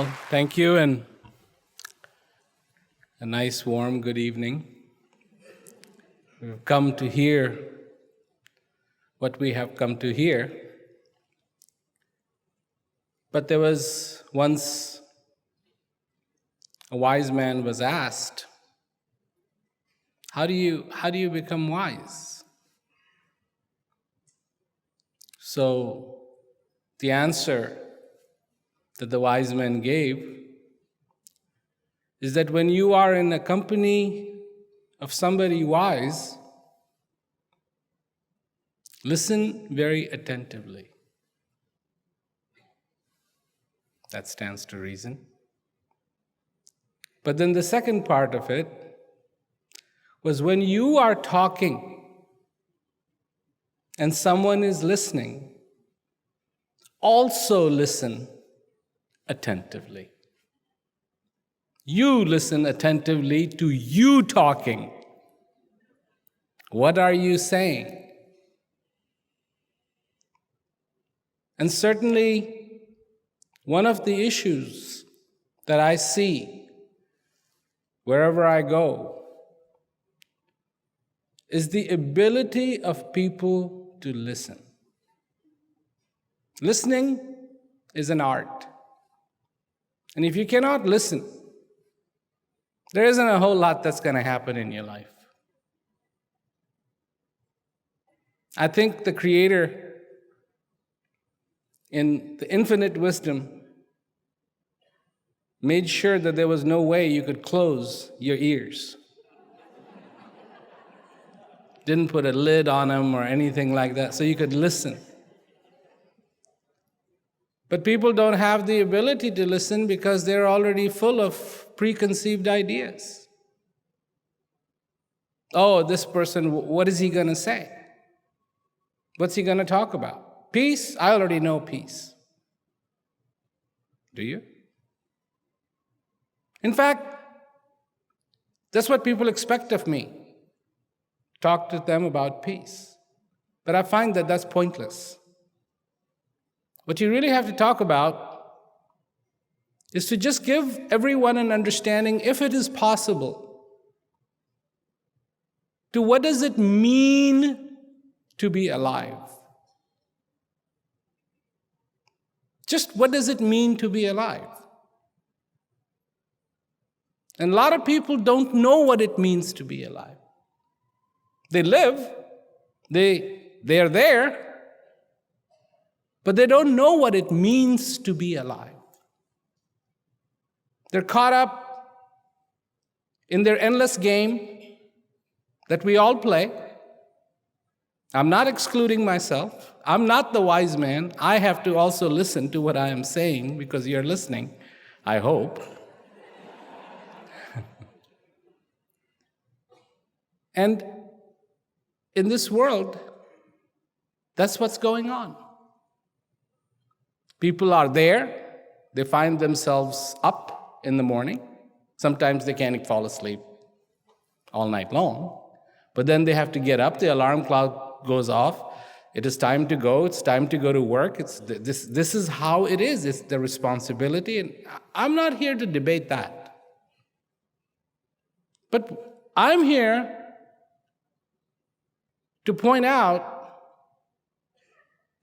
Well, thank you, and a nice, warm good evening. We've come to hear what we have come to hear. But there was once a wise man was asked, how do you become wise? So the answer that the wise man gave is that when you are in a company of somebody wise, listen very attentively. That stands to reason. But then the second part of it was when you are talking and someone is listening, also listen attentively. You listen attentively to you talking. What are you saying? And certainly, one of the issues that I see wherever I go is the ability of people to listen. Listening is an art. And if you cannot listen, there isn't a whole lot that's going to happen in your life. I think the Creator, in the infinite wisdom, made sure that there was no way you could close your ears. Didn't put a lid on them or anything like that, so you could listen. But people don't have the ability to listen because they're already full of preconceived ideas. Oh, this person, what is he going to say? What's he going to talk about? Peace? I already know peace. Do you? In fact, that's what people expect of me. Talk to them about peace. But I find that that's pointless. What you really have to talk about is to just give everyone an understanding, if it is possible, to what does it mean to be alive? Just what does it mean to be alive? And a lot of people don't know what it means to be alive. They live, they are there, but they don't know what it means to be alive. They're caught up in their endless game that we all play. I'm not excluding myself. I'm not the wise man. I have to also listen to what I am saying because you're listening, I hope. And in this world, that's what's going on. People are there, they find themselves up in the morning. Sometimes they can't fall asleep all night long. But then they have to get up, the alarm clock goes off. It is time to go, it's time to go to work. This is how it is, it's the responsibility. And I'm not here to debate that. But I'm here to point out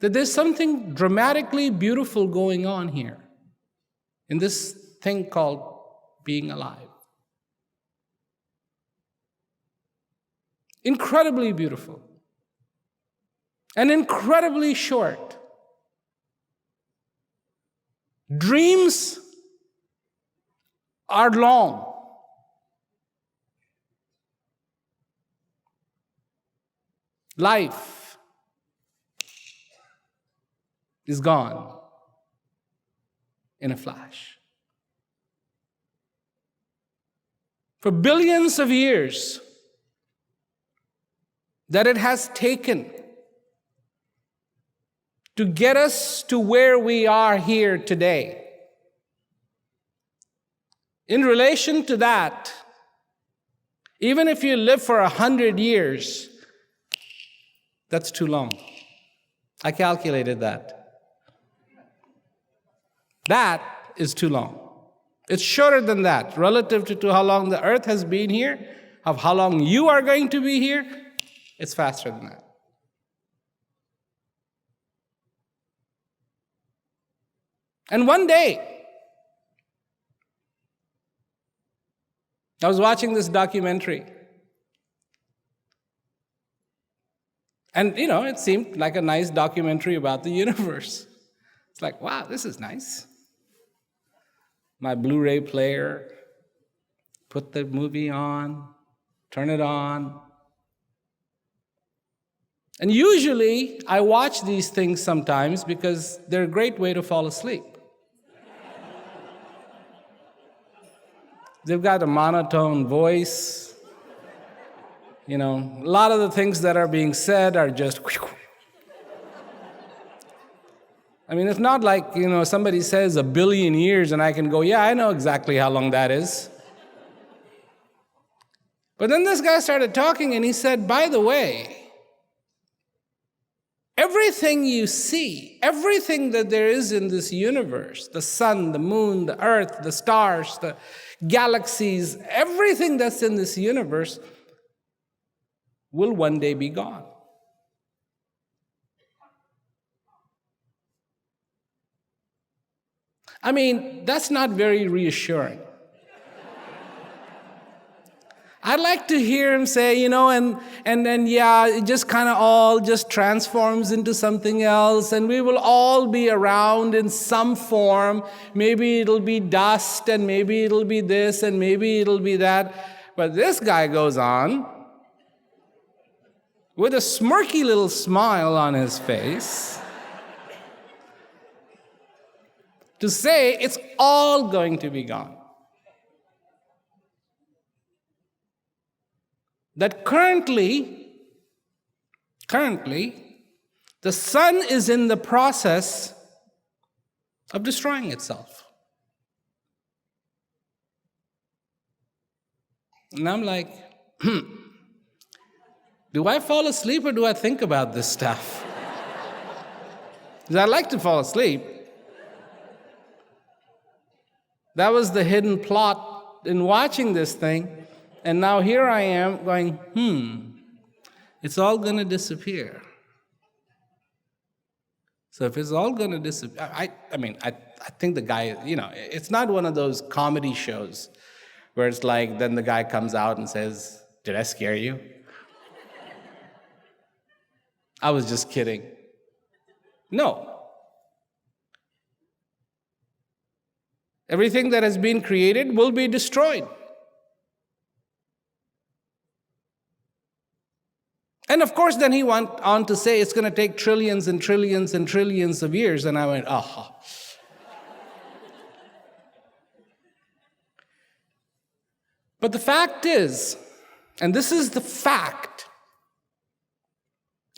that there's something dramatically beautiful going on here in this thing called being alive. Incredibly beautiful and incredibly short. Dreams are long. Life is gone in a flash. For billions of years that it has taken to get us to where we are here today, in relation to that, even if you live for 100 years, that's too long. I calculated that. That is too long. It's shorter than that. Relative to how long the earth has been here, of how long you are going to be here, it's faster than that. And one day, I was watching this documentary. And, it seemed like a nice documentary about the universe. It's like, wow, this is nice. My Blu-ray player, put the movie on, turn it on. And usually, I watch these things sometimes because they're a great way to fall asleep. They've got a monotone voice. A lot of the things that are being said are just... it's not like, somebody says 1 billion years and I can go, yeah, I know exactly how long that is. But then this guy started talking and he said, by the way, everything you see, everything that there is in this universe, the sun, the moon, the earth, the stars, the galaxies, everything that's in this universe will one day be gone. That's not very reassuring. I'd like to hear him say, and then, it just kind of all just transforms into something else, and we will all be around in some form. Maybe it'll be dust, and maybe it'll be this, and maybe it'll be that. But this guy goes on with a smirky little smile on his face to say it's all going to be gone. That currently, the sun is in the process of destroying itself. And I'm like, do I fall asleep or do I think about this stuff? Because I like to fall asleep. That was the hidden plot in watching this thing. And now here I am going, it's all going to disappear. So if it's all going to disappear, I think the guy, it's not one of those comedy shows where it's like, then the guy comes out and says, did I scare you? I was just kidding. No. Everything that has been created will be destroyed. And of course, then he went on to say it's going to take trillions and trillions and trillions of years. And I went, aha. But the fact is, and this is the fact,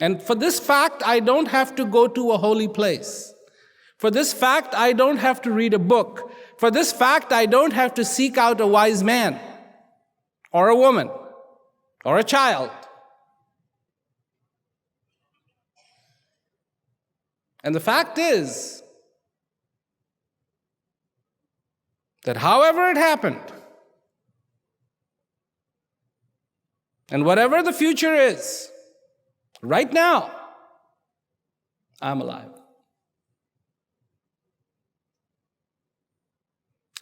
and for this fact, I don't have to go to a holy place. For this fact, I don't have to read a book. For this fact, I don't have to seek out a wise man or a woman or a child. And the fact is that however it happened, and whatever the future is, right now, I'm alive.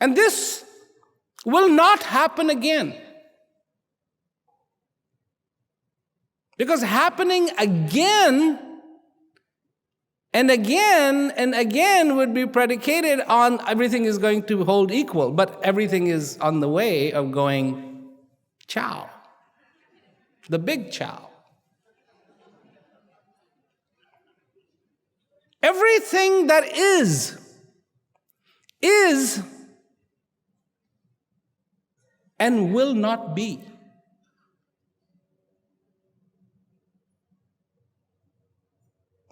And this will not happen again. Because happening again and again and again would be predicated on everything is going to hold equal, but everything is on the way of going chow. The big chow. Everything that is and will not be.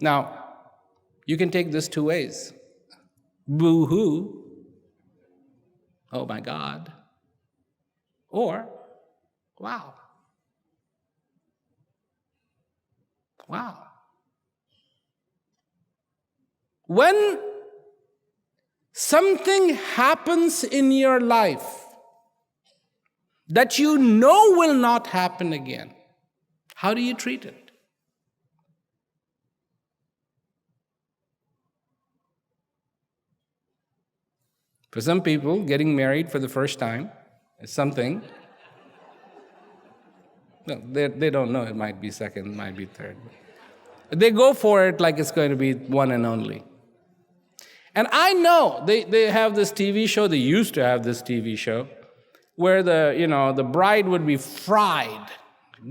Now, you can take this two ways. Boo-hoo. Oh my God. Or, wow. Wow. When something happens in your life that you know will not happen again. How do you treat it? For some people, getting married for the first time is something. No, they don't know. It might be second, might be third. They go for it like it's going to be one and only. And I know they have this TV show, they used to have this TV show, where the bride would be fried,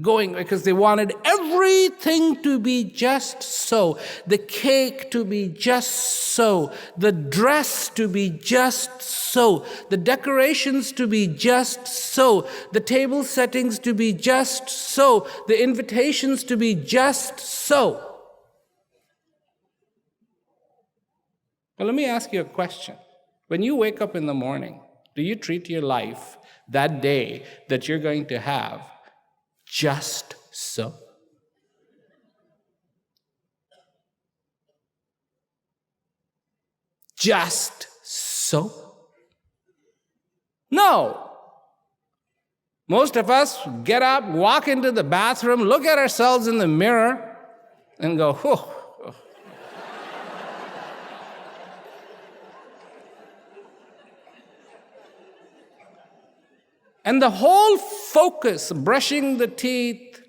going because they wanted everything to be just so, the cake to be just so, the dress to be just so, the decorations to be just so, the table settings to be just so, the invitations to be just so. Well, let me ask you a question. When you wake up in the morning, do you treat your life that day that you're going to have just so? Just so? No. Most of us get up, walk into the bathroom, look at ourselves in the mirror, and go, whew. And the whole focus, brushing the teeth,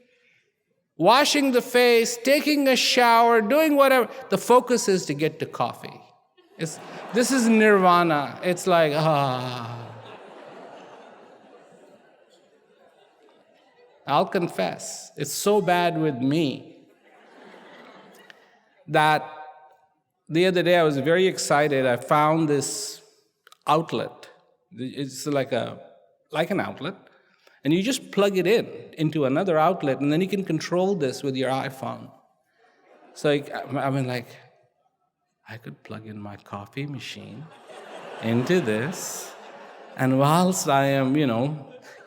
washing the face, taking a shower, doing whatever, the focus is to get to coffee. This is nirvana. It's like, I'll confess, it's so bad with me that the other day I was very excited. I found this outlet. It's like an outlet, and you just plug it into another outlet, and then you can control this with your iPhone. So I could plug in my coffee machine into this, and whilst I am,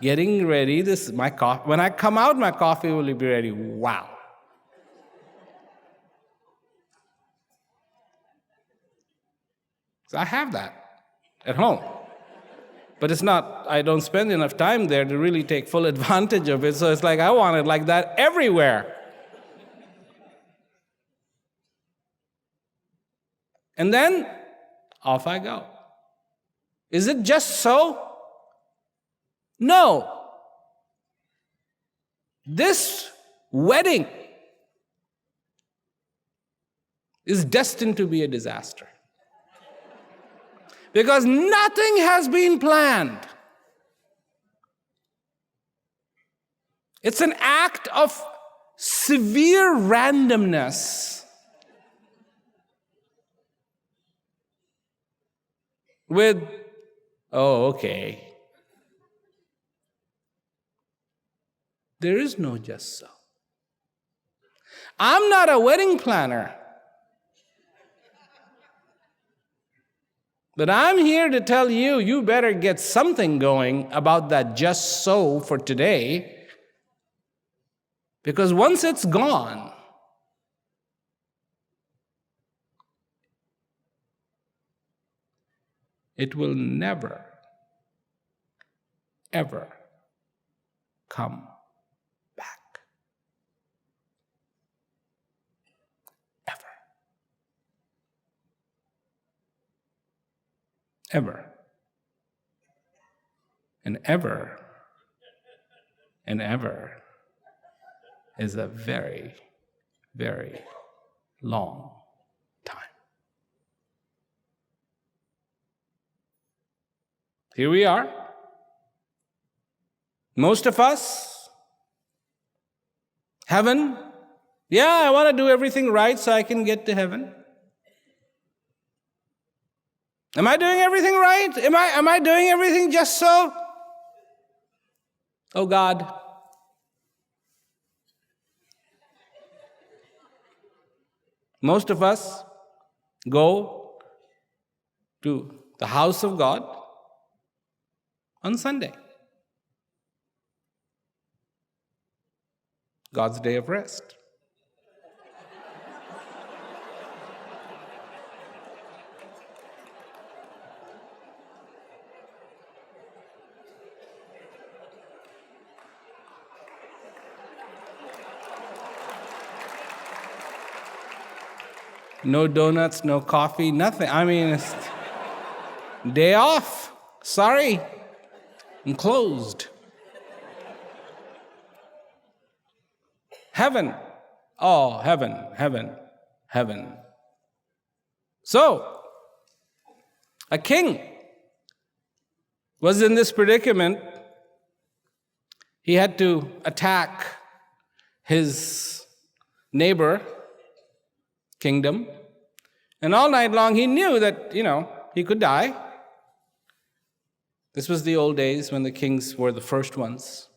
getting ready, when I come out, my coffee will be ready. Wow. So I have that at home. But it's not, I don't spend enough time there to really take full advantage of it. So it's like, I want it like that everywhere. And then, off I go. Is it just so? No. This wedding is destined to be a disaster. Because nothing has been planned. It's an act of severe randomness with, okay. There is no just so. I'm not a wedding planner. But I'm here to tell you, you better get something going about that just so for today, because once it's gone, it will never, ever come back. Ever. And ever and ever is a very, very long time. Here we are. Most of us, heaven, yeah, I want to do everything right so I can get to heaven. Am I doing everything right? Am I doing everything just so? Oh God. Most of us go to the house of God on Sunday, God's day of rest. No donuts, no coffee, nothing. I mean, it's day off. Sorry, I'm closed. Heaven. Oh, heaven, heaven, heaven. So, a king was in this predicament. He had to attack his neighbor kingdom. And all night long he knew that, he could die. This was the old days when the kings were the first ones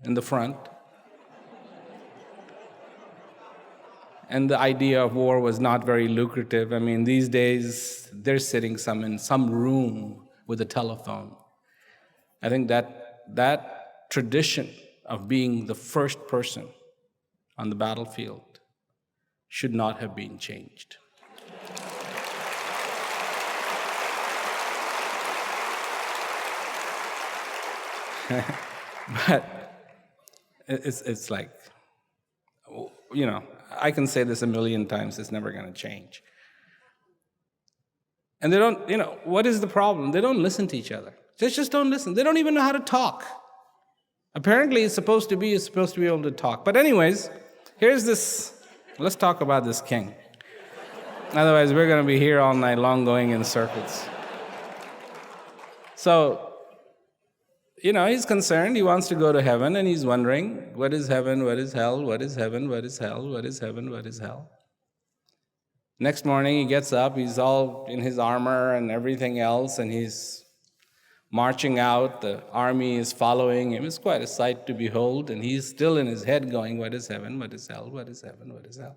in the front. And the idea of war was not very lucrative. I mean, these days, they're sitting in some room with a telephone. I think that tradition of being the first person on the battlefield should not have been changed. But it's like, I can say this a million times, it's never going to change. And they don't, what is the problem? They don't listen to each other. They just don't listen. They don't even know how to talk. Apparently, it's supposed to be able to talk. But anyways, here's this, let's talk about this king. Otherwise, we're going to be here all night long going in circles. So, he's concerned. He wants to go to heaven, and he's wondering, what is heaven, what is hell, what is heaven, what is hell, what is heaven, what is hell? Next morning, he gets up. He's all in his armor and everything else, and he's marching out. The army is following him. It's quite a sight to behold, and he's still in his head going, what is heaven, what is hell, what is heaven, what is hell?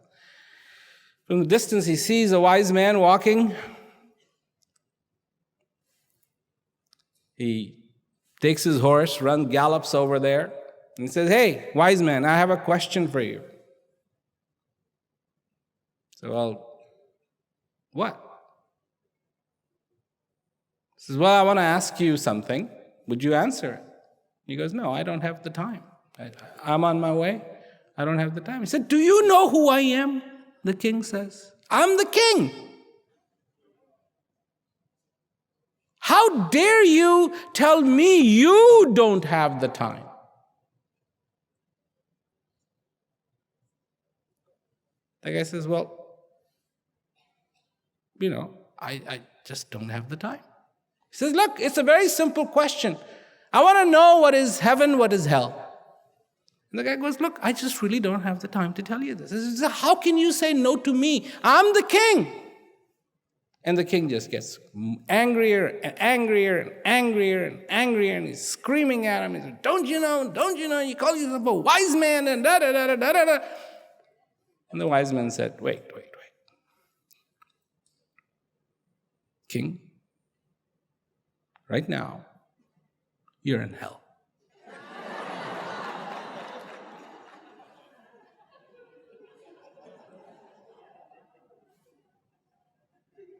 From the distance, he sees a wise man walking. He takes his horse, gallops over there, and says, hey, wise man, I have a question for you. So, well, what? He says, well, I want to ask you something. Would you answer it? He goes, no, I don't have the time. I'm on my way. I don't have the time. He said, do you know who I am? The king says, I'm the king. How dare you tell me you don't have the time? The guy says, well, I just don't have the time. He says, look, it's a very simple question. I want to know what is heaven, what is hell. And the guy goes, look, I just really don't have the time to tell you this. He says, how can you say no to me? I'm the king. And the king just gets angrier and angrier and angrier and angrier, and he's screaming at him. He says, don't you know, you call yourself a wise man, and da-da-da-da-da-da. And the wise man said, wait. King, right now, you're in hell.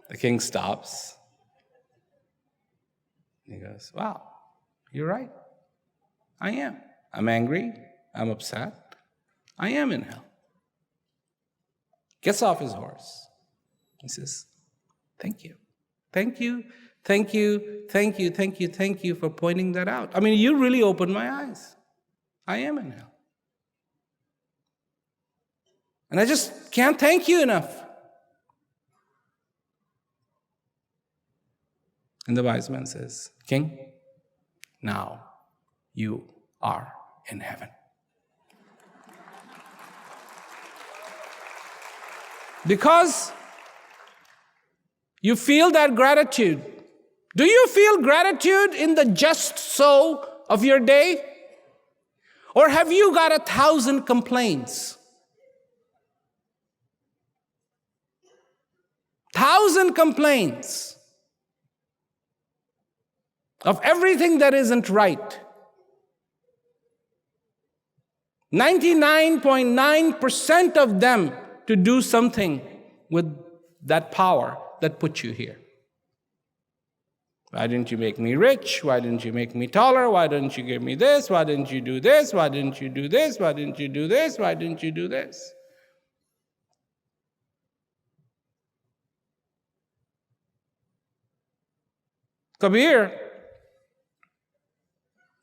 The king stops. He goes, wow, you're right. I am. I'm angry. I'm upset. I am in hell. Gets off his horse. He says, thank you. Thank you, thank you, thank you, thank you, thank you for pointing that out. I mean, you really opened my eyes. I am in hell. And I just can't thank you enough. And the wise man says, King, now you are in heaven. Because you feel that gratitude. Do you feel gratitude in the just so of your day? Or have you got 1,000 complaints? 1,000 complaints of everything that isn't right. 99.9% of them to do something with that power that put you here. Why didn't you make me rich? Why didn't you make me taller? Why didn't you give me this? Why didn't you do this? Why didn't you do this? Why didn't you do this? Why didn't you do this? Kabir,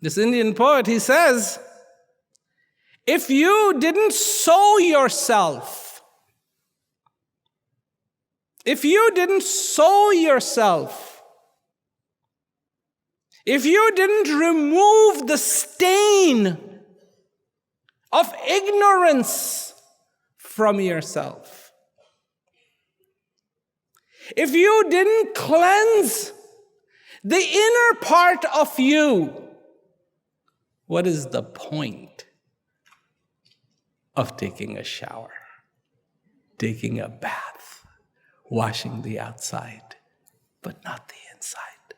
this Indian poet, he says, if you didn't sow yourself, if you didn't remove the stain of ignorance from yourself, if you didn't cleanse the inner part of you, what is the point of taking a shower, taking a bath, washing the outside, but not the inside?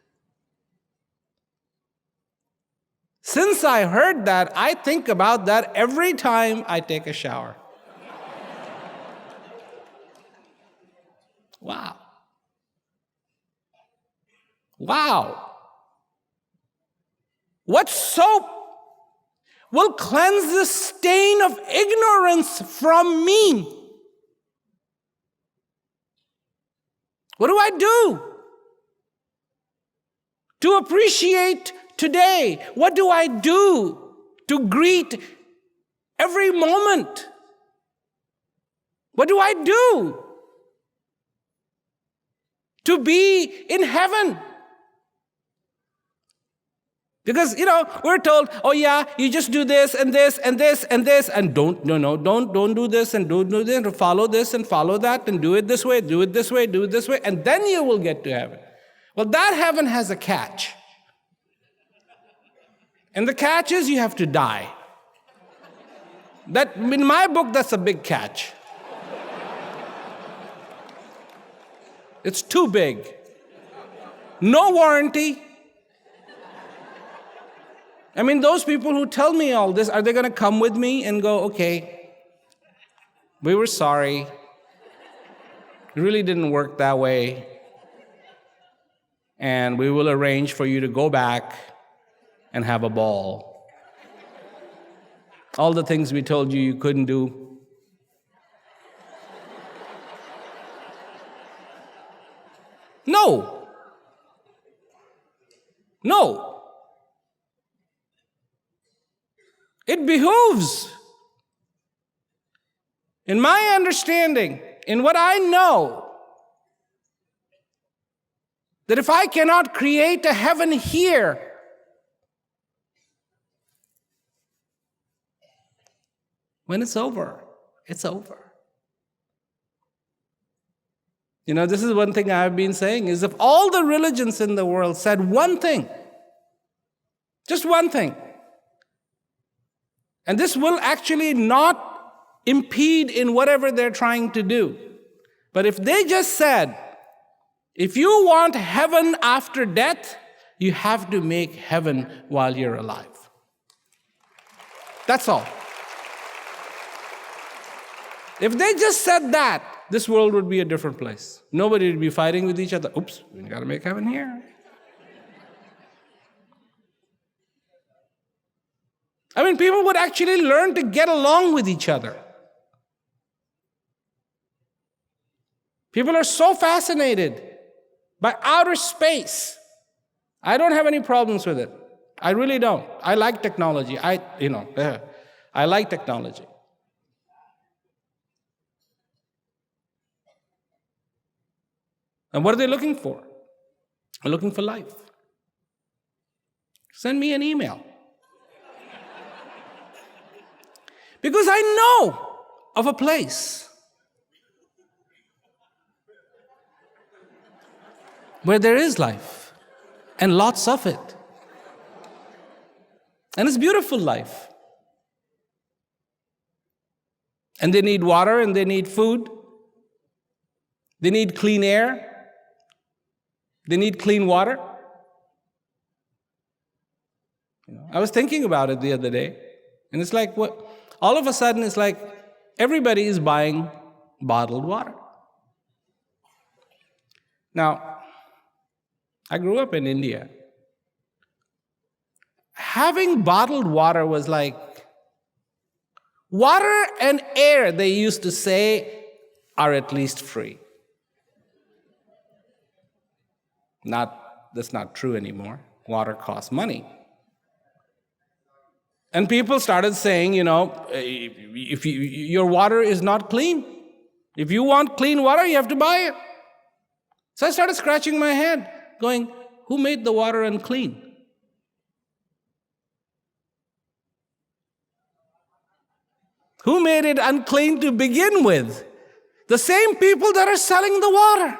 Since I heard that, I think about that every time I take a shower. Wow. Wow. What soap will cleanse the stain of ignorance from me? What do I do to appreciate today? What do I do to greet every moment? What do I do to be in heaven? Because, we're told, oh yeah, you just do this and this and this and this, and don't do this and don't do this, and follow this and follow that, and do it this way, do it this way, do it this way, and then you will get to heaven. Well, that heaven has a catch. And the catch is you have to die. That, in my book, that's a big catch. It's too big. No warranty. I mean, those people who tell me all this, are they going to come with me and go, okay, we were sorry. It really didn't work that way. And we will arrange for you to go back and have a ball. All the things we told you couldn't do. No. No. It behooves, in my understanding, in what I know, that if I cannot create a heaven here, when it's over, it's over. This is one thing I've been saying, is if all the religions in the world said one thing, just one thing, and this will actually not impede in whatever they're trying to do. But if they just said, if you want heaven after death, you have to make heaven while you're alive. That's all. If they just said that, this world would be a different place. Nobody would be fighting with each other. Oops, we got to make heaven here. I mean, people would actually learn to get along with each other. People are so fascinated by outer space. I don't have any problems with it. I really don't. I like technology. I like technology. And what are they looking for? They're looking for life. Send me an email. Because I know of a place where there is life, and lots of it. And it's beautiful life. And they need water, and they need food. They need clean air. They need clean water. I was thinking about it the other day, and it's like, what? All of a sudden, it's like everybody is buying bottled water. Now, I grew up in India. Having bottled water was like, water and air, they used to say, are at least free. Not that's not true anymore. Water costs money. And people started saying, if your water is not clean, if you want clean water, you have to buy it. So I started scratching my head, going, who made the water unclean? Who made it unclean to begin with? The same people that are selling the water.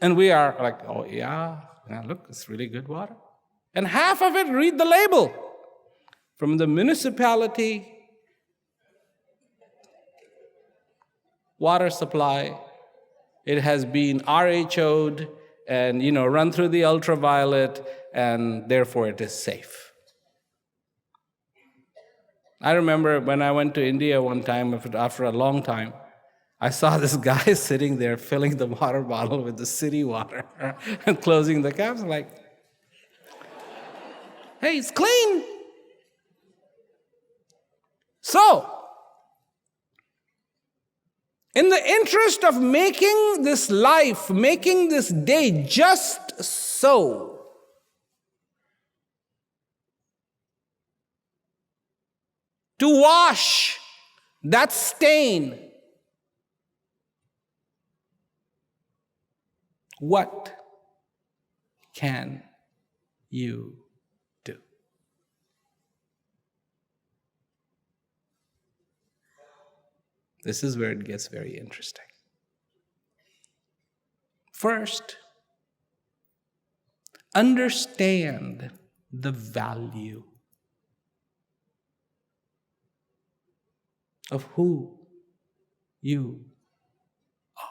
And we are like, oh yeah, look, it's really good water. And half of it, read the label. From the municipality, water supply, it has been RHO'd and run through the ultraviolet, and therefore it is safe. I remember when I went to India one time, after a long time, I saw this guy sitting there filling the water bottle with the city water and closing the caps. I'm like, hey, it's clean. So, in the interest of making this life, making this day just so, to wash that stain, what can you do? This is where it gets very interesting. First, understand the value of who you are.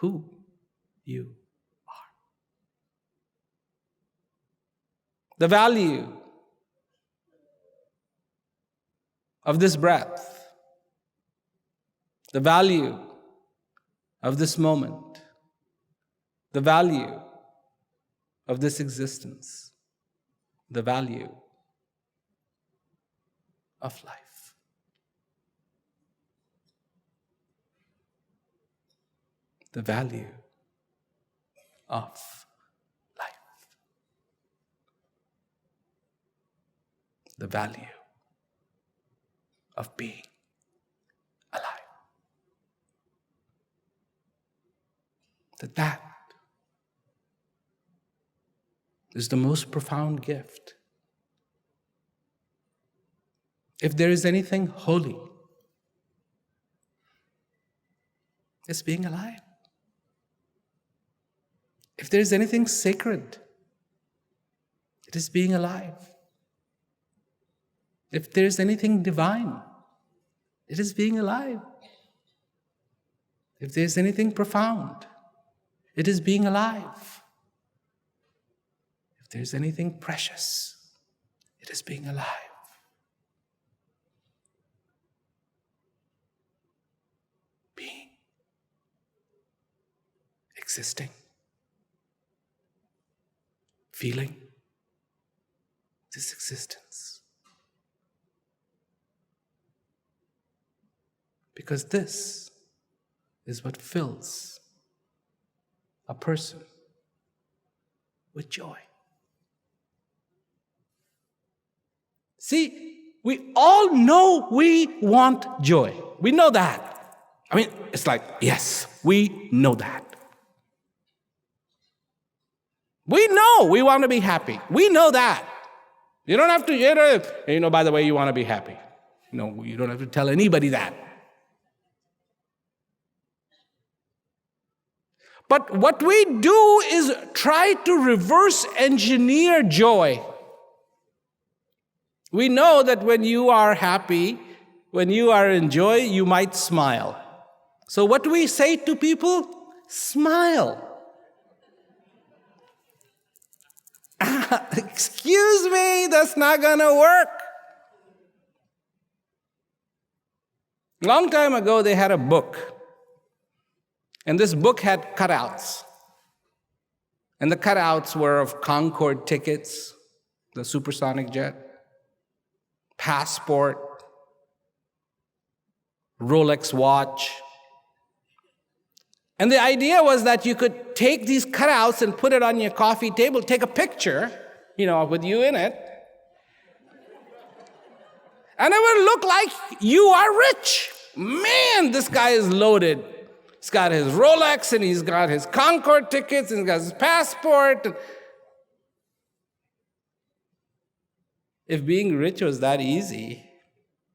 Who you are. The value of this breath. The value of this moment. The value of this existence. The value of life. The value of life. The value of being alive. That is the most profound gift. If there is anything holy, it's being alive. If there is anything sacred, it is being alive. If there is anything divine, it is being alive. If there is anything profound, it is being alive. If there is anything precious, it is being alive. Being. Existing. Feeling this existence. Because this is what fills a person with joy. See, we all know we want joy. We know that. I mean, it's like, yes, we know that. We know we want to be happy. We know that. You don't have to, by the way, you want to be happy. No, you don't have to tell anybody that. But what we do is try to reverse engineer joy. We know that when you are happy, when you are in joy, you might smile. So what do we say to people? Smile. Excuse me, that's not gonna work. Long time ago, they had a book. And this book had cutouts. And the cutouts were of Concorde tickets, the supersonic jet, passport, Rolex watch. And the idea was that you could take these cutouts and put it on your coffee table, take a picture, with you in it, and it would look like you are rich. Man, this guy is loaded. He's got his Rolex, and he's got his Concorde tickets, and he's got his passport. If being rich was that easy,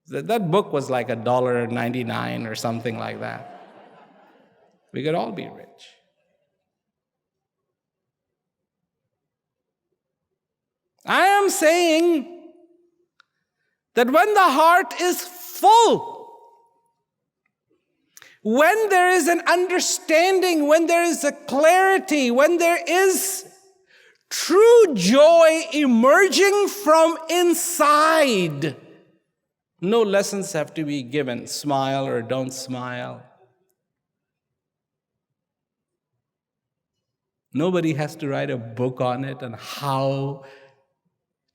that book was like $1.99 or something like that. We could all be rich. I am saying that when the heart is full, when there is an understanding, when there is a clarity, when there is true joy emerging from inside, no lessons have to be given. Smile or don't smile. Nobody has to write a book on it on how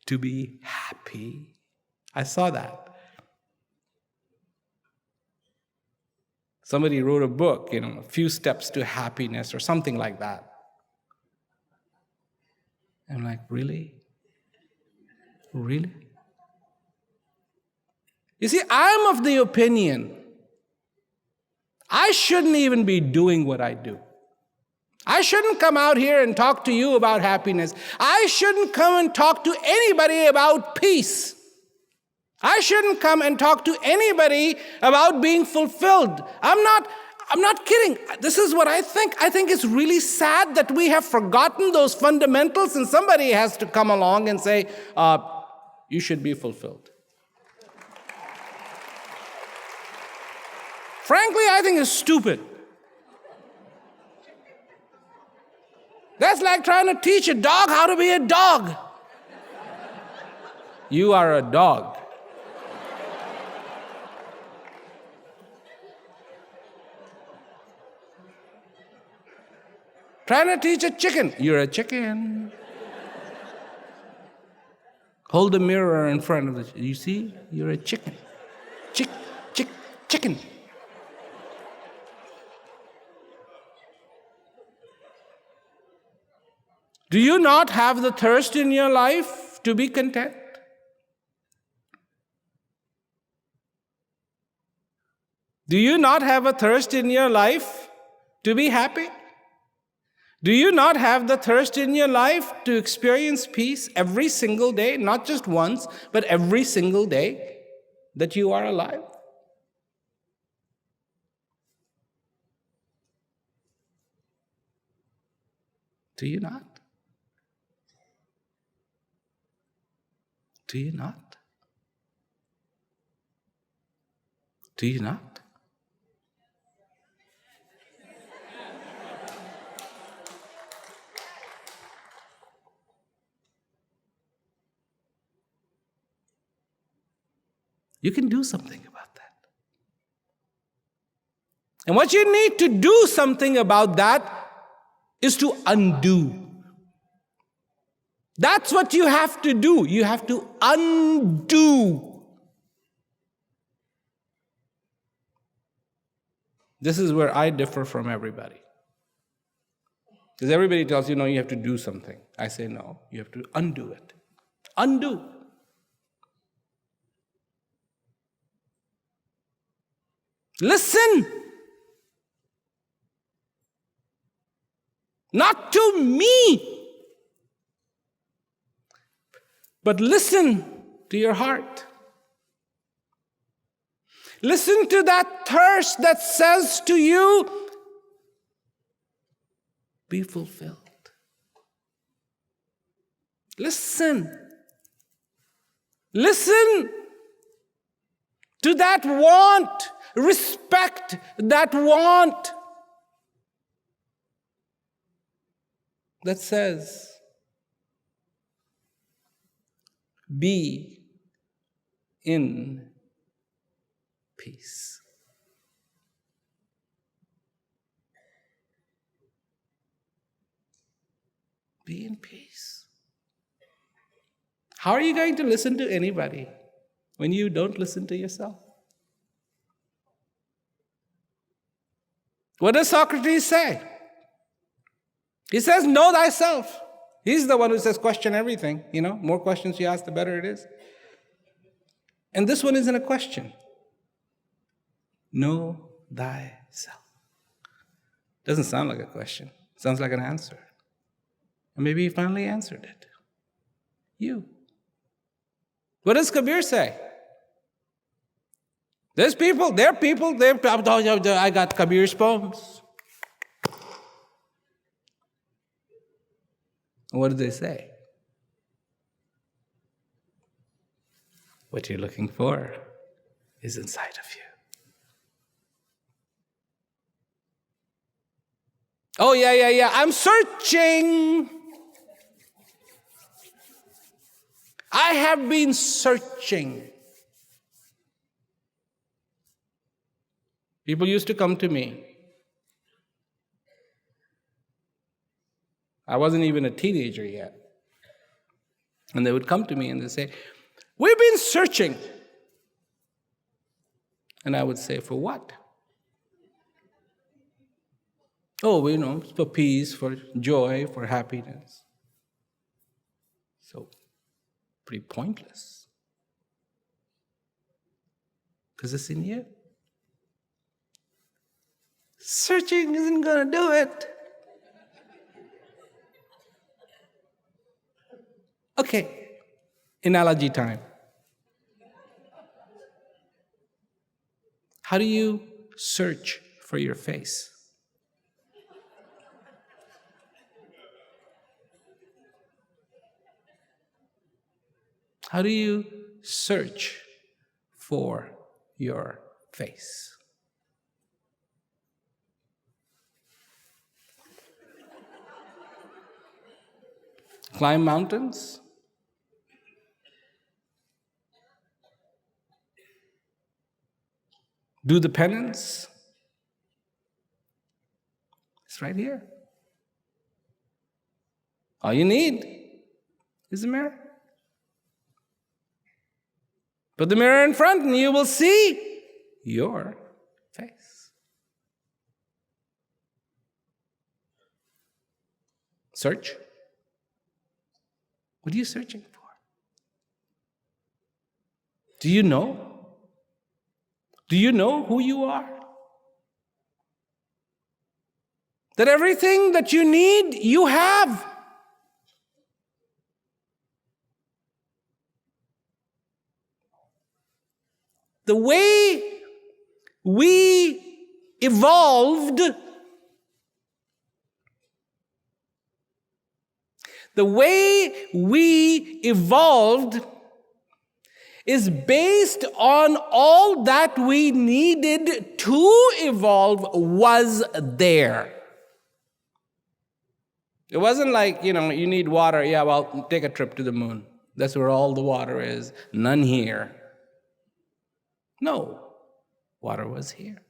to be happy. I saw that. Somebody wrote a book, A Few Steps to Happiness or something like that. I'm like, really? Really? You see, I'm of the opinion I shouldn't even be doing what I do. I shouldn't come out here and talk to you about happiness. I shouldn't come and talk to anybody about peace. I shouldn't come and talk to anybody about being fulfilled. I'm not kidding. This is what I think. I think it's really sad that we have forgotten those fundamentals, and somebody has to come along and say, you should be fulfilled. Frankly, I think it's stupid. That's like trying to teach a dog how to be a dog. You are a dog. Trying to teach a chicken. You're a chicken. Hold the mirror in front of the. You see? You're a chicken. Chicken. Do you not have the thirst in your life to be content? Do you not have a thirst in your life to be happy? Do you not have the thirst in your life to experience peace every single day, not just once, but every single day that you are alive? Do you not? Do you not? Do you not? You can do something about that. And what you need to do something about that is to undo. That's what you have to do. You have to undo. This is where I differ from everybody. Because everybody tells you, no, you have to do something. I say, no, you have to undo it. Undo. Listen. Not to me, but listen to your heart. Listen to that thirst that says to you, be fulfilled. Listen. Listen to that want. Respect that want that says, be in peace. Be in peace. How are you going to listen to anybody when you don't listen to yourself? What does Socrates say? He says, know thyself. He's the one who says, question everything. More questions you ask, the better it is. And this one isn't a question. Know thyself. Doesn't sound like a question. Sounds like an answer. And maybe he finally answered it. You. What does Kabir say? There are people, I got Kabir's poems. And what do they say? What you're looking for is inside of you. Oh, yeah. I'm searching. I have been searching. People used to come to me. I wasn't even a teenager yet. And they would come to me and they'd say, we've been searching. And I would say, for what? Oh, for peace, for joy, for happiness. So, pretty pointless. Because it's in you. Searching isn't going to do it. Okay, analogy time. How do you search for your face? How do you search for your face? Climb mountains? Do the penance? It's right here. All you need is a mirror. Put the mirror in front and you will see your face. Search. What are you searching for? Do you know? Do you know who you are? That everything that you need, you have. The way we evolved, is based on all that we needed to evolve was there. It wasn't like, you need water. Yeah, well, take a trip to the moon. That's where all the water is. None here. No, water was here.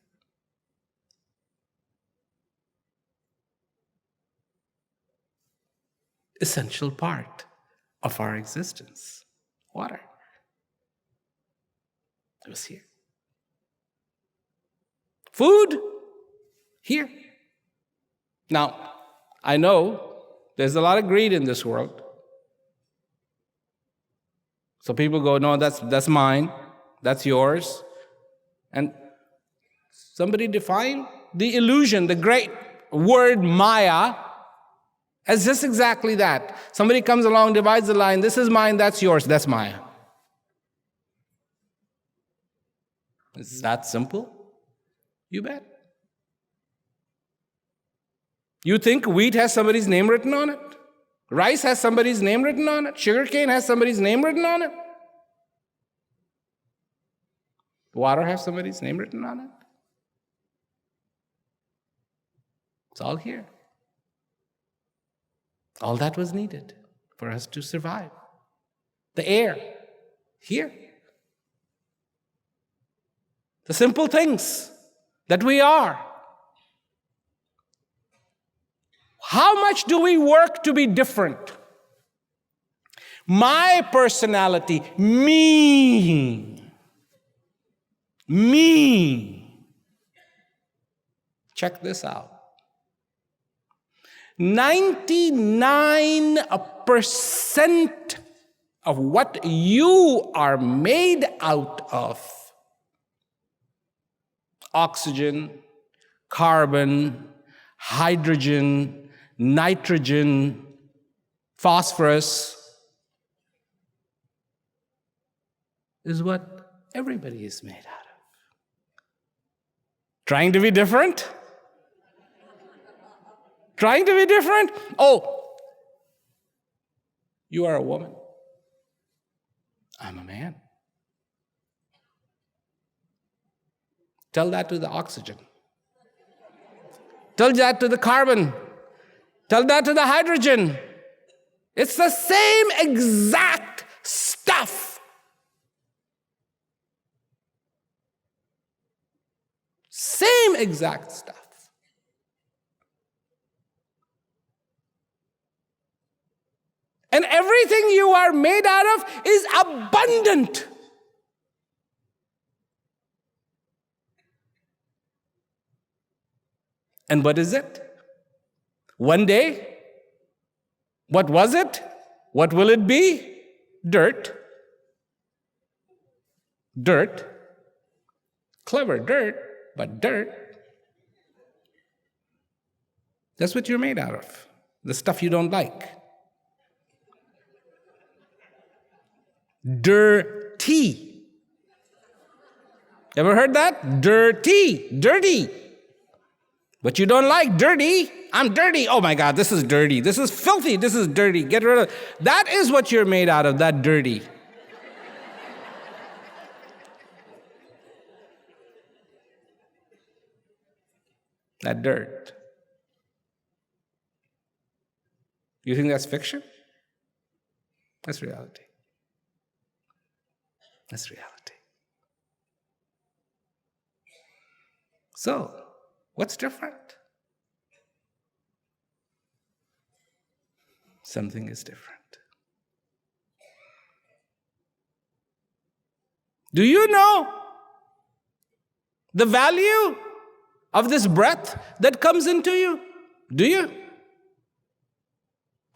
Essential part of our existence, water. It was here. Food, here. Now, I know there's a lot of greed in this world. So people go, no, that's mine, that's yours. And somebody define the illusion, the great word Maya, as just exactly that. Somebody comes along, divides the line, this is mine, that's yours, that's Maya. Is that simple? You bet. You think wheat has somebody's name written on it? Rice has somebody's name written on it? Sugarcane has somebody's name written on it? Water has somebody's name written on it? It's all here. All that was needed for us to survive. The air, here. The simple things that we are. How much do we work to be different? My personality, me. Check this out. 99% of what you are made out of, oxygen, carbon, hydrogen, nitrogen, phosphorus, is what everybody is made out of. Trying to be different? Trying to be different? Oh, you are a woman. I'm a man. Tell that to the oxygen. Tell that to the carbon. Tell that to the hydrogen. It's the same exact stuff. Same exact stuff. And everything you are made out of is abundant. And what is it? One day, what was it? What will it be? Dirt. Dirt. Clever dirt, but dirt. That's what you're made out of. The stuff you don't like. Dirty. Ever heard that? Dirty. Dirty. What you don't like, dirty. I'm dirty. Oh my God, this is dirty. This is filthy. This is dirty. Get rid of it. That is what you're made out of, that dirty. That dirt. You think that's fiction? That's reality. That's reality. So, what's different? Something is different. Do you know the value of this breath that comes into you? Do you?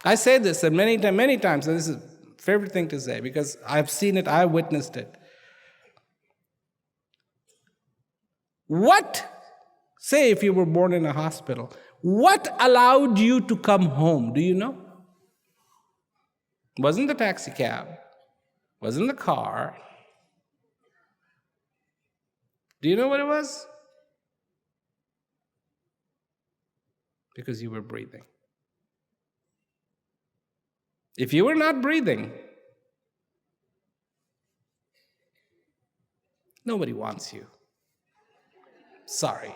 I say this and many times, and this is favorite thing to say because I've seen it, I've witnessed it. What, say if you were born in a hospital, what allowed you to come home? Do you know? Wasn't the taxi cab, wasn't the car. Do you know what it was? Because you were breathing. If you were not breathing, nobody wants you. Sorry.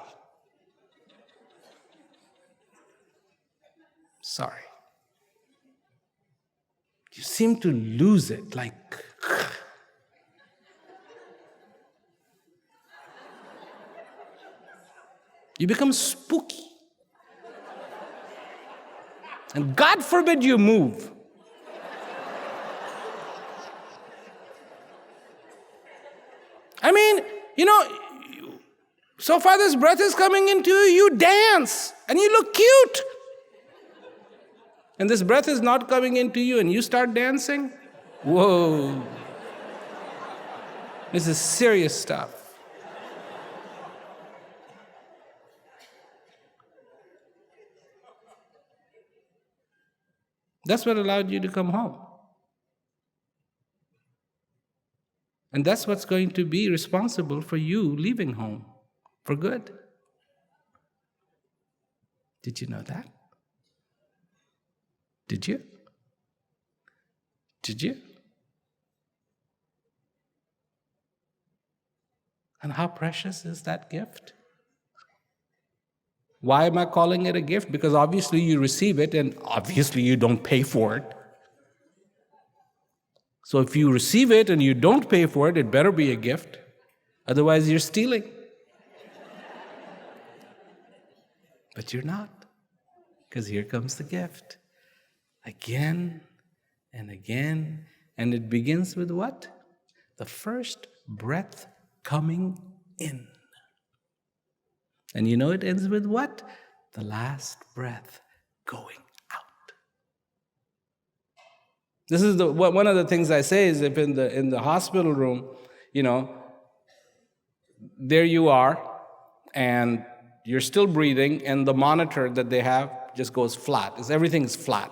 Sorry. You seem to lose it, like... You become spooky. And God forbid you move. I mean, so far this breath is coming into you, you dance, and you look cute. And this breath is not coming into you, and you start dancing? Whoa. This is serious stuff. That's what allowed you to come home. And that's what's going to be responsible for you leaving home for good. Did you know that? Did you? Did you? And how precious is that gift? Why am I calling it a gift? Because obviously you receive it and obviously you don't pay for it. So if you receive it and you don't pay for it, it better be a gift. Otherwise you're stealing. But you're not. Because here comes the gift. Again and again. And it begins with what? The first breath coming in. And you know it ends with what? The last breath going out. This is one of the things I say is if in the hospital room, there you are, and you're still breathing, and the monitor that they have just goes flat. Everything's flat.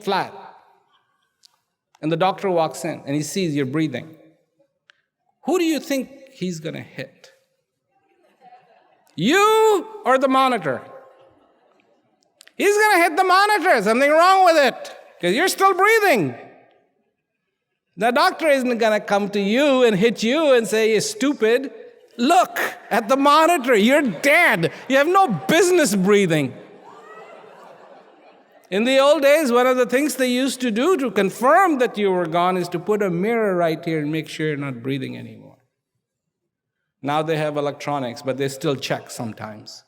Flat. And the doctor walks in, and he sees you're breathing. Who do you think he's going to hit? You or the monitor? He's going to hit the monitor. Something wrong with it, because you're still breathing. The doctor isn't going to come to you and hit you and say, you're stupid. Look at the monitor. You're dead. You have no business breathing. In the old days, one of the things they used to do to confirm that you were gone is to put a mirror right here and make sure you're not breathing anymore. Now they have electronics, but they still check sometimes.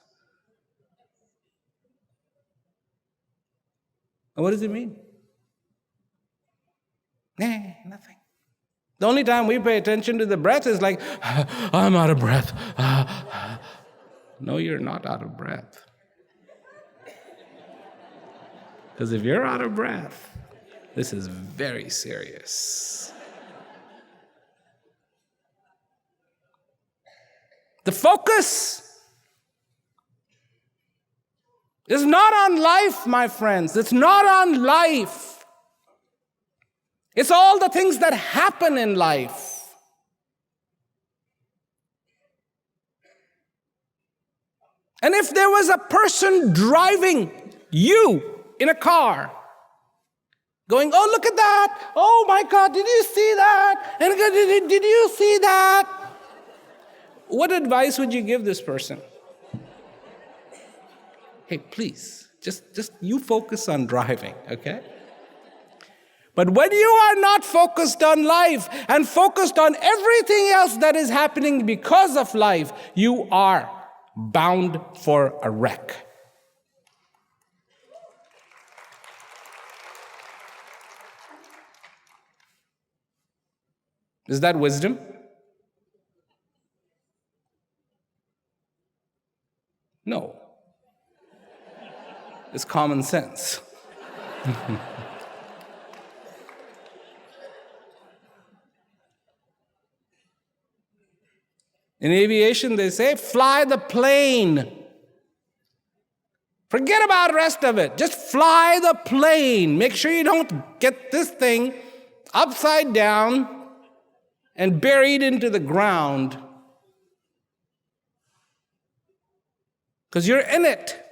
And what does it mean? Nothing. The only time we pay attention to the breath is like, I'm out of breath. No, you're not out of breath. Because if you're out of breath, this is very serious. The focus is not on life, my friends. It's not on life. It's all the things that happen in life. And if there was a person driving you in a car, going, oh, look at that. Oh, my God, did you see that? And did you see that? What advice would you give this person? Hey, please, just you focus on driving, okay? But when you are not focused on life and focused on everything else that is happening because of life, you are bound for a wreck. Is that wisdom? No. It's common sense. In aviation, they say, fly the plane. Forget about the rest of it. Just fly the plane. Make sure you don't get this thing upside down and buried into the ground. Because you're in it.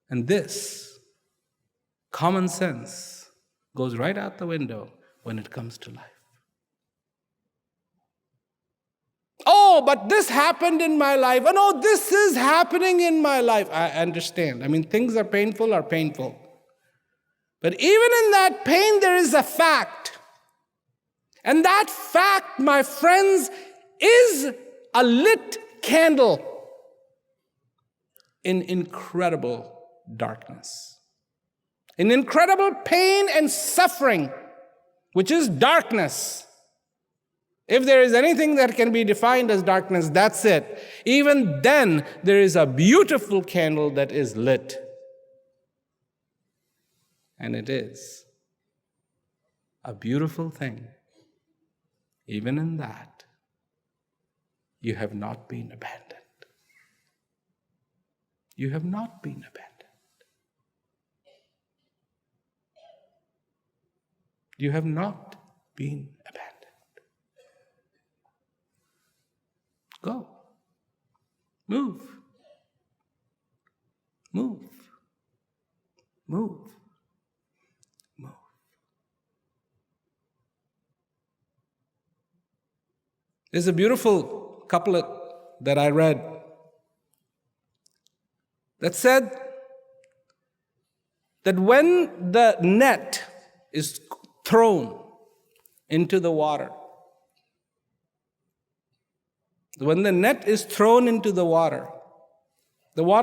And this common sense goes right out the window when it comes to life. Oh, but this happened in my life. Oh, no, this is happening in my life. I understand. I mean, things are painful. But even in that pain, there is a fact. And that fact, my friends, is a lit candle in incredible darkness. In incredible pain and suffering, which is darkness. If there is anything that can be defined as darkness, that's it. Even then, there is a beautiful candle that is lit. And it is a beautiful thing. Even in that, you have not been abandoned. You have not been abandoned. You have not been abandoned. Go. Move. Move. Move. Move. There's a beautiful couplet that I read that said that when the net is thrown into the water, when the net is thrown into the water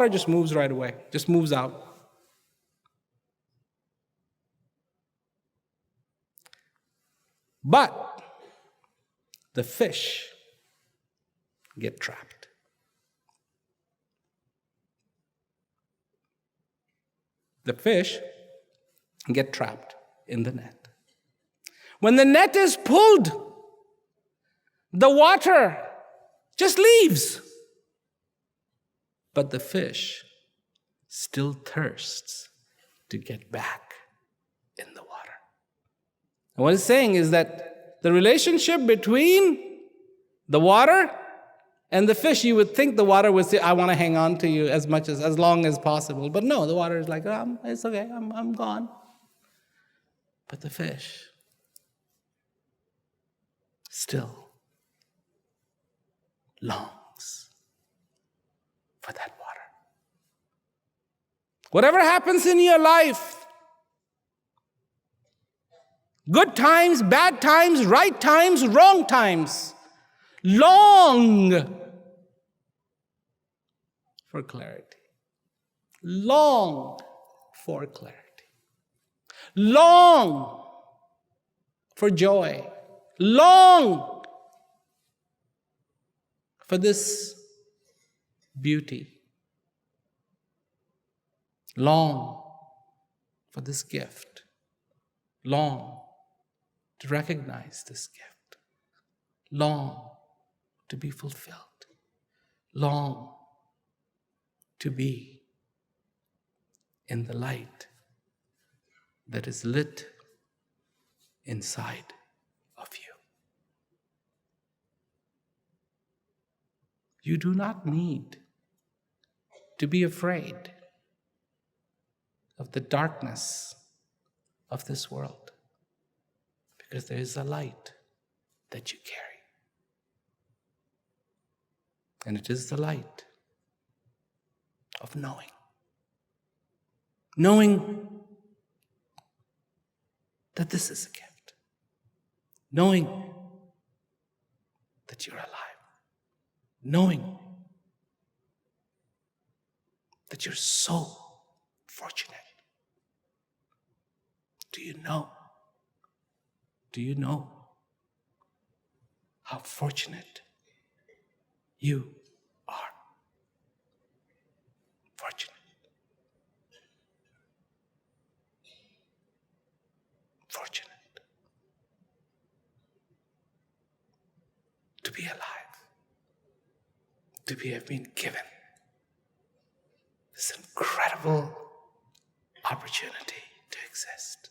just moves right away, just moves out. But the fish get trapped. The fish get trapped in the net. When the net is pulled, the water just leaves. But the fish still thirsts to get back in the water. And what it's saying is that the relationship between the water and the fish, you would think the water would say, I want to hang on to you as long as possible. But no, the water is like, it's okay, I'm gone. But the fish still longs for that water. Whatever happens in your life, good times, bad times, right times, wrong times, long for clarity. Long for clarity. Long for joy. Long for this beauty. Long for this gift. Long to recognize this gift. Long to be fulfilled. Long to be in the light that is lit inside of you. You do not need to be afraid of the darkness of this world, because there is a light that you carry. And it is the light of knowing. Knowing that this is a gift. Knowing that you're alive. Knowing that you're so fortunate. Do you know? Do you know how fortunate you are? Fortunate. Fortunate to be alive, to have been given this incredible opportunity to exist.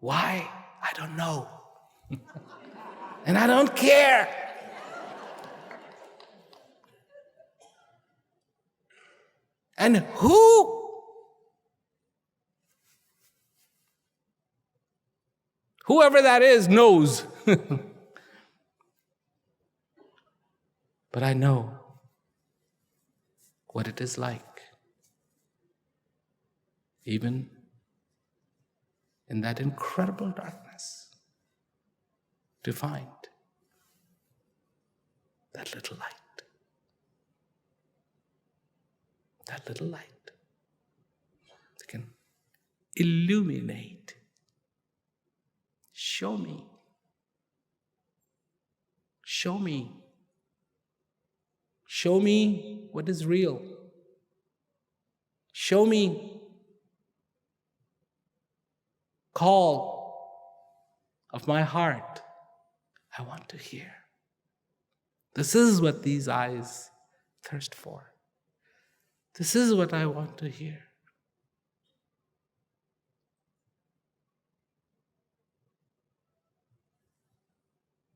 Why? I don't know. And I don't care. And whoever that is knows. But I know what it is like, even in that incredible darkness, to find that little light. That little light that can illuminate. Show me. Show me. Show me what is real. Show me call of my heart. I want to hear. This is what these eyes thirst for. This is what I want to hear.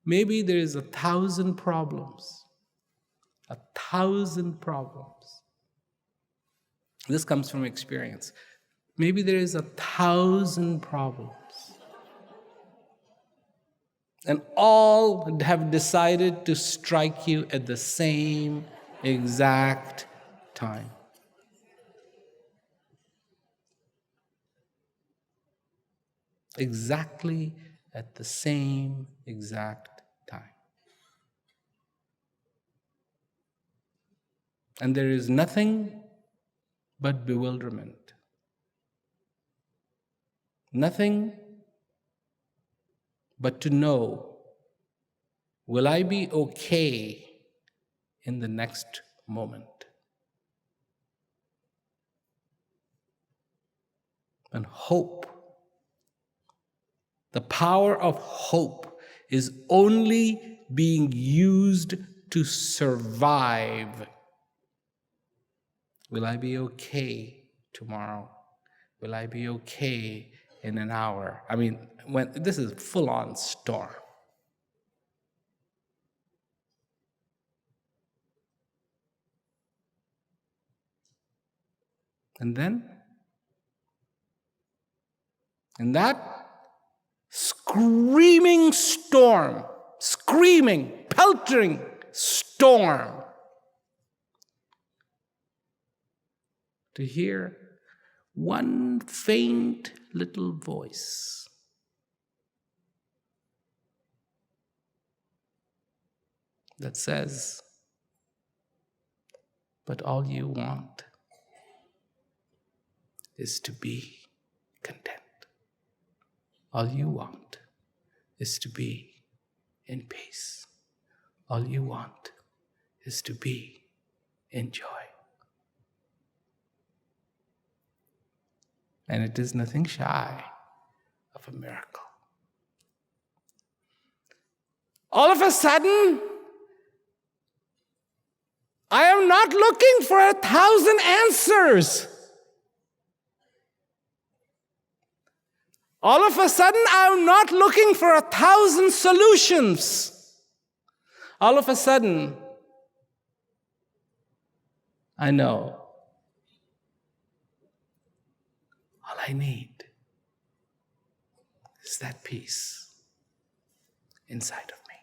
Maybe there is 1,000 problems. 1,000 problems. This comes from experience. Maybe there is 1,000 problems. And all have decided to strike you at the same exact time. Exactly at the same exact time. And there is nothing but bewilderment. Nothing but to know Will I be okay in the next moment? And hope, the power of hope is only being used to survive. Will I be okay tomorrow? Will I be okay in an hour? I mean, when this is a full-on storm. And then, in that screaming storm, screaming, peltering storm, to hear one faint little voice that says, but all you want is to be content. All you want is to be in peace. All you want is to be in joy. And it is nothing shy of a miracle. All of a sudden, I am not looking for 1,000 answers. All of a sudden, I'm not looking for 1,000 solutions. All of a sudden, I know all I need is that peace inside of me.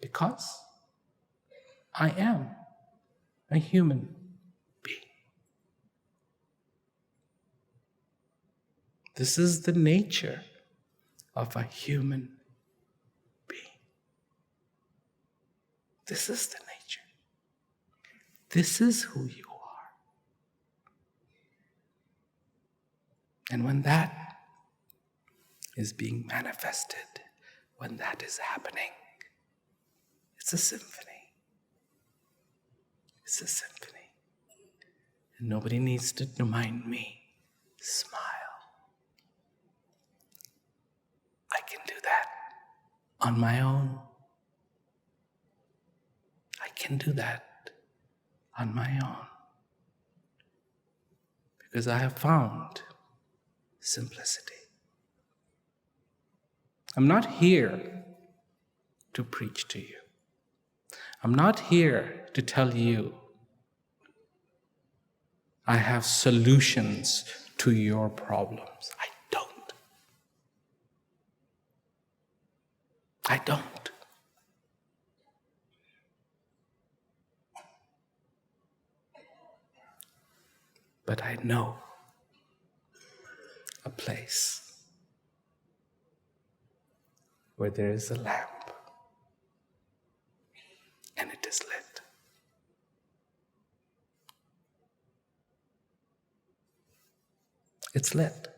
Because I am a human being. This is the nature of a human being. This is the nature. This is who you are. And when that is being manifested, when that is happening, it's a symphony. It's a symphony. And nobody needs to remind me, smile. I can do that on my own. I can do that on my own. Because I have found simplicity. I'm not here to preach to you. I'm not here to tell you I have solutions to your problems. I don't. I don't. But I know a place where there is a lamp and it is lit. It's lit.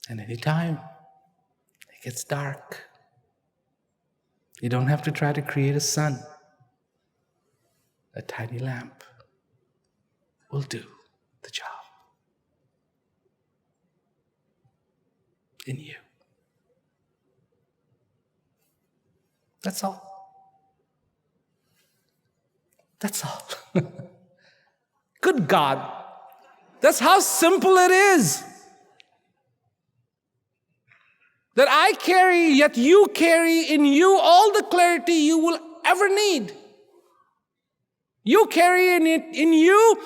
And anytime it gets dark, you don't have to try to create a sun. A tiny lamp will do the job in you. That's all. That's all. Good God. That's how simple it is. That I carry, yet you carry in you all the clarity you will ever need. You carry in you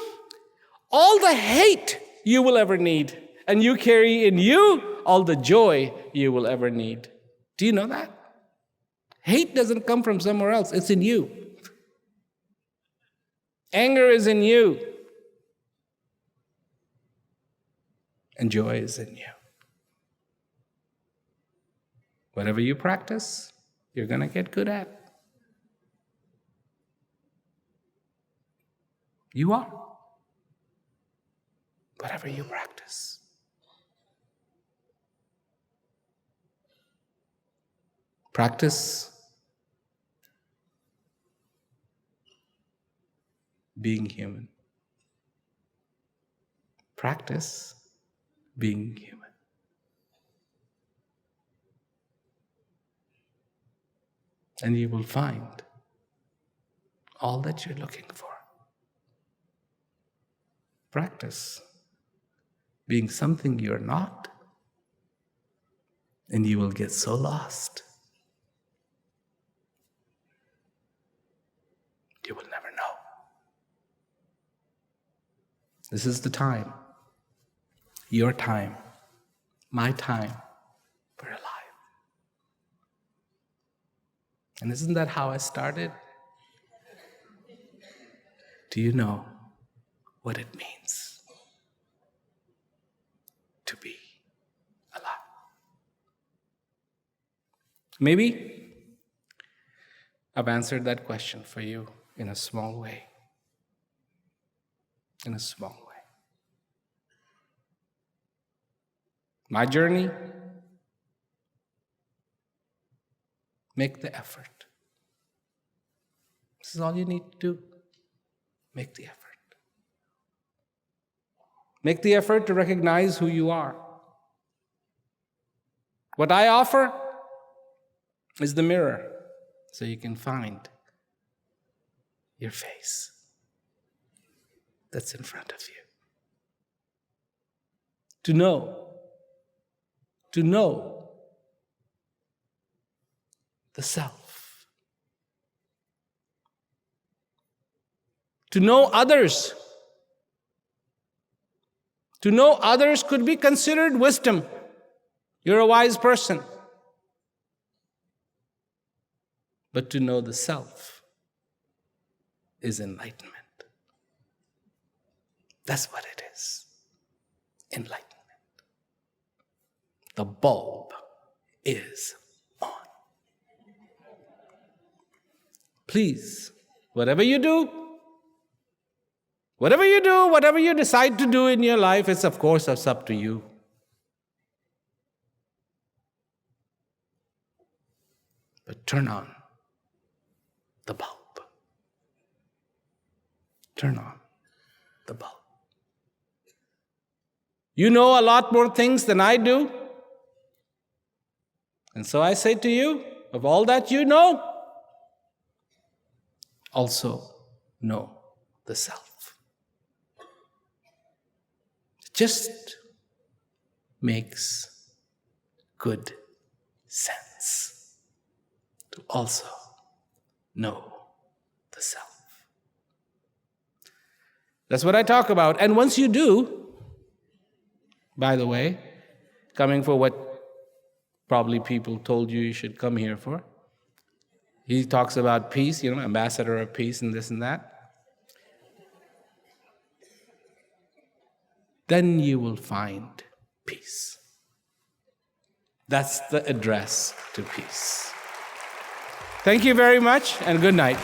all the hate you will ever need. And you carry in you all the joy you will ever need. Do you know that? Hate doesn't come from somewhere else. It's in you. Anger is in you. And joy is in you. Whatever you practice, you're going to get good at. You are. Whatever you practice. Practice being human. Practice being human. And you will find all that you're looking for. Practice being something you're not, and you will get so lost. You will never know. This is the time, your time, my time, we're alive. And isn't that how I started? Do you know what it means to be alive? Maybe I've answered that question for you in a small way. In a small way. My journey, make the effort. This is all you need to do. Make the effort. Make the effort to recognize who you are. What I offer is the mirror, so you can find your face that's in front of you. To know the self. To know others. To know others could be considered wisdom. You're a wise person. But to know the self is enlightenment. That's what it is. Enlightenment. The bulb is on. Please, whatever you decide to do in your life, it's up to you. But turn on the bulb. Turn on the bulb. You know a lot more things than I do. And so I say to you, of all that you know, also know the self. It just makes good sense to also know the self. That's what I talk about. And once you do, by the way, coming for what probably people told you should come here for, he talks about peace, ambassador of peace and this and that. Then you will find peace. That's the address to peace. Thank you very much, and good night.